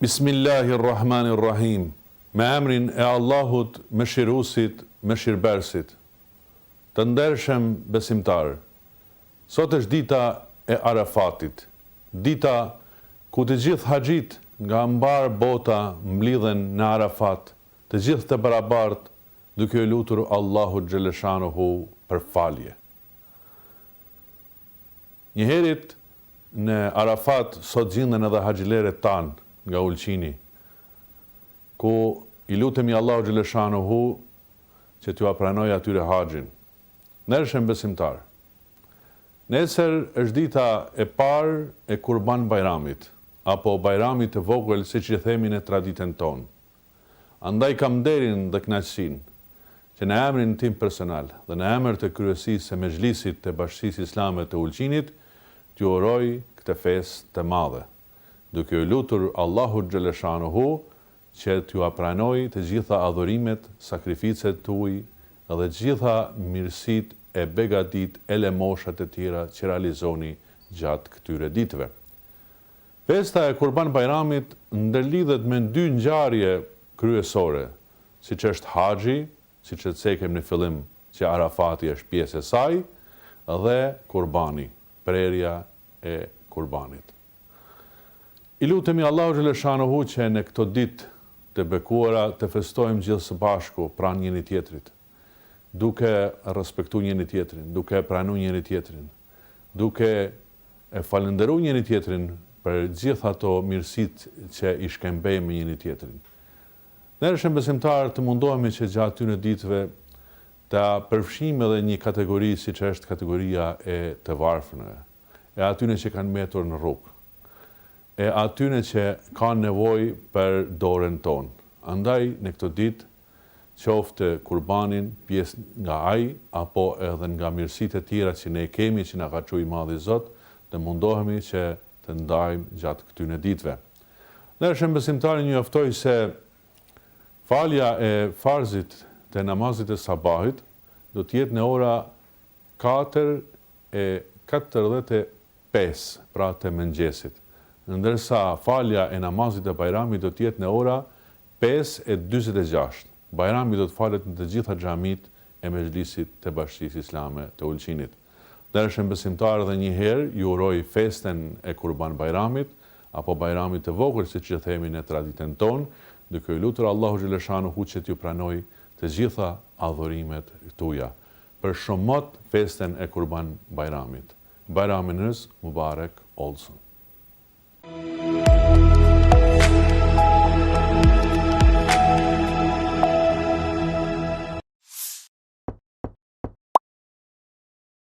Bismillahirrahmanirrahim. Me emrin e Allahut, mëshiruesit, mëshirëbërësit. Të ndershëm besimtar. Sot është dita e Arafatit, dita ku të gjithë haxhit nga mbar bota mblidhen në Arafat, të gjithë të barabartë, duke u lutur Allahut xhaleshanuhu për falje. Njëherët në Arafat sot gjenden edhe haxhileret tanë nga Ulqini, ku i lutemi Allahu xhaleshanuhu që t'ju pranoj atyre haxhin. Ndershëm besimtar. Nesër është dita e parë e Kurban Bajramit, apo Bajramit të vogël, siç i themi në traditën tonë. Andaj kam nderin dhe kënaqësinë që në emrin tim personal dhe në emër të kryesisë së Mezhlisit të Bashkisë Islame të Ulqinit, t'ju uroj këtë festë të madhe, duke u lutur Allahut xhaleshanuhu që t'ju pranoj të gjitha adhurimet, sakrificet tuaj dhe të gjitha mirësitë e begatit e lemoshat e tjera që realizoni gjatë këtyre ditëve. Festa e Kurban Bajramit ndërlidhet me dy ngjarje kryesore, siç është haxhi, siç e cekem në fillim që Arafati është pjesë e saj, dhe kurbani, prerja e kurbanit. I lutemi Allahu xhaleshanuhu që në këto ditë të bekuara të festojmë gjithë së bashku pranë njëri tjetrit, duke respektuar njëri tjetrin, duke pranuar njëri tjetrin, duke e falënderuar njëri tjetrin për gjithë ato mirësitë që i shkëmbejmë me njëri tjetrin. Ndershëm besimtar, të mundohemi që gjatë atyre ditëve ta përfshijmë edhe një kategori siç është kategoria e të varfërve, e atyre që kanë mbetur në rrugë, e atyre që kanë nevojë për dorën tonë. Andaj në këtë ditë, qoftë kurbanin pjesë nga ai apo edhe nga mirësitë e tjera që ne kemi, që na ka çuar i Madhi Zot, të mundohemi që të ndajmë gjatë këtyre ditëve. Ndershëm besimtarë, ju njoftoj se falja e farzit të namazit e sabahit do të jetë në ora 4:45, pra të mëngjesit, ndërsa falja e namazit e Bajramit do të jetë në ora 5:46. Bajrami do të falet në të gjitha xhamit e Mezhlisit të Bashkisë Islame të Ulqinit. Ndershëm besimtarë, edhe një herë ju uroj festen e Kurban Bajramit, apo Bajramit të vogël, siç e themi në traditën tonë, duke u lutur Allahu xhaleshanuhu që t'ju pranoj të gjitha adhurimet tuaja. Për shëmot festen e Kurban Bajramit. Bajraminız mübarek olsun.